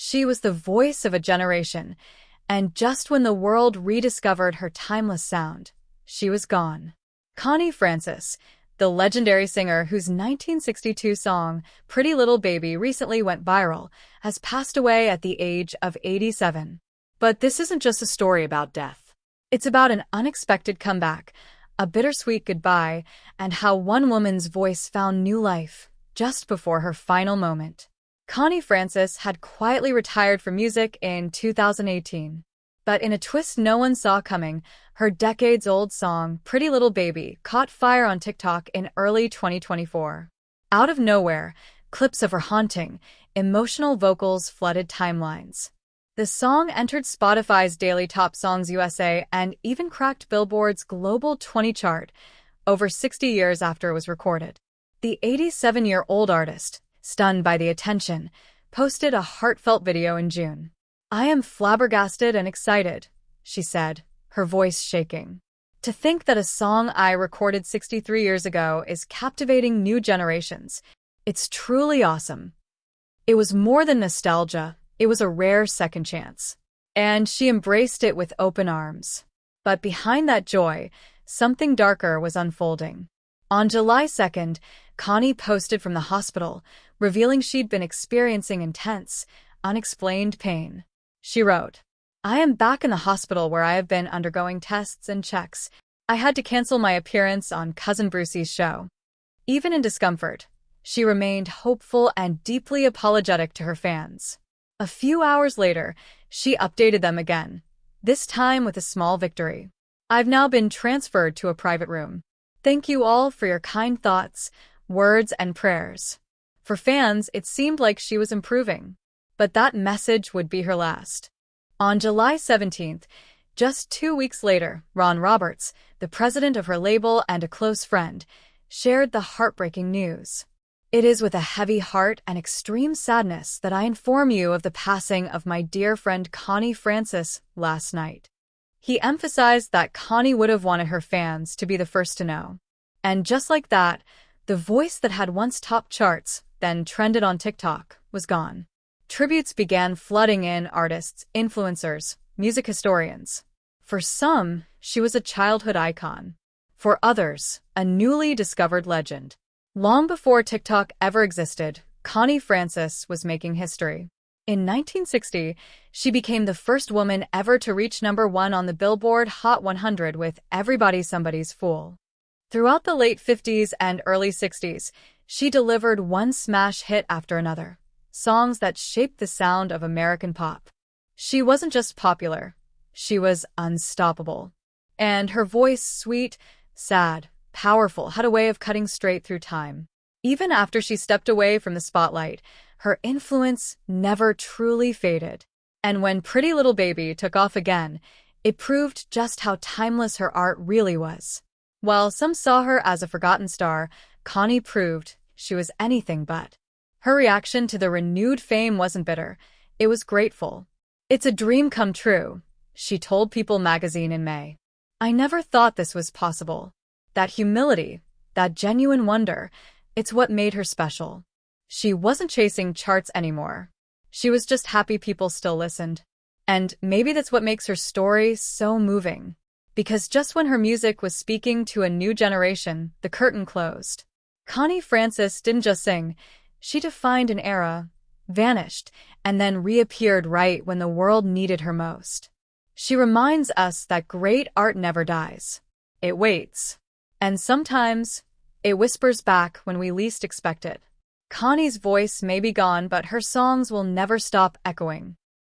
She was the voice of a generation, and just when the world rediscovered her timeless sound, she was gone. Connie Francis, the legendary singer whose 1962 song, Pretty Little Baby, recently went viral, has passed away at the age of 87. But this isn't just a story about death. It's about an unexpected comeback, a bittersweet goodbye, and how one woman's voice found new life just before her final moment. Connie Francis had quietly retired from music in 2018. But in a twist no one saw coming, her decades-old song, Pretty Little Baby, caught fire on TikTok in early 2024. Out of nowhere, clips of her haunting, emotional vocals flooded timelines. The song entered Spotify's Daily Top Songs USA and even cracked Billboard's Global 20 chart, over 60 years after it was recorded. The 87-year-old artist, stunned by the attention, posted a heartfelt video in June. "I am flabbergasted and excited," she said, her voice shaking. "To think that a song I recorded 63 years ago is captivating new generations. It's truly awesome." It was more than nostalgia, it was a rare second chance. And she embraced it with open arms. But behind that joy, something darker was unfolding. On July 2nd, Connie posted from the hospital, revealing she'd been experiencing intense, unexplained pain. She wrote, "I am back in the hospital where I have been undergoing tests and checks. I had to cancel my appearance on Cousin Brucey's show." Even in discomfort, she remained hopeful and deeply apologetic to her fans. A few hours later, she updated them again, this time with a small victory. "I've now been transferred to a private room. Thank you all for your kind thoughts, words, and prayers." For fans, it seemed like she was improving. But that message would be her last. On July 17th, just 2 weeks later, Ron Roberts, the president of her label and a close friend, shared the heartbreaking news. "It is with a heavy heart and extreme sadness that I inform you of the passing of my dear friend Connie Francis last night." He emphasized that Connie would have wanted her fans to be the first to know. And just like that, the voice that had once topped charts, then trended on TikTok, was gone. Tributes began flooding in: artists, influencers, music historians. For some, she was a childhood icon. For others, a newly discovered legend. Long before TikTok ever existed, Connie Francis was making history. In 1960, she became the first woman ever to reach #1 on the Billboard Hot 100 with "Everybody's Somebody's Fool." Throughout the late 50s and early 60s, she delivered one smash hit after another, songs that shaped the sound of American pop. She wasn't just popular, she was unstoppable. And her voice, sweet, sad, powerful, had a way of cutting straight through time. Even after she stepped away from the spotlight, her influence never truly faded. And when Pretty Little Baby took off again, it proved just how timeless her art really was. While some saw her as a forgotten star, Connie proved she was anything but. Her reaction to the renewed fame wasn't bitter, it was grateful. "It's a dream come true," she told People magazine in May. "I never thought this was possible." That humility, that genuine wonder, it's what made her special. She wasn't chasing charts anymore. She was just happy people still listened. And maybe that's what makes her story so moving. Because just when her music was speaking to a new generation, the curtain closed. Connie Francis didn't just sing, she defined an era, vanished, and then reappeared right when the world needed her most. She reminds us that great art never dies. It waits. And sometimes, it whispers back when we least expect it. Connie's voice may be gone, but her songs will never stop echoing.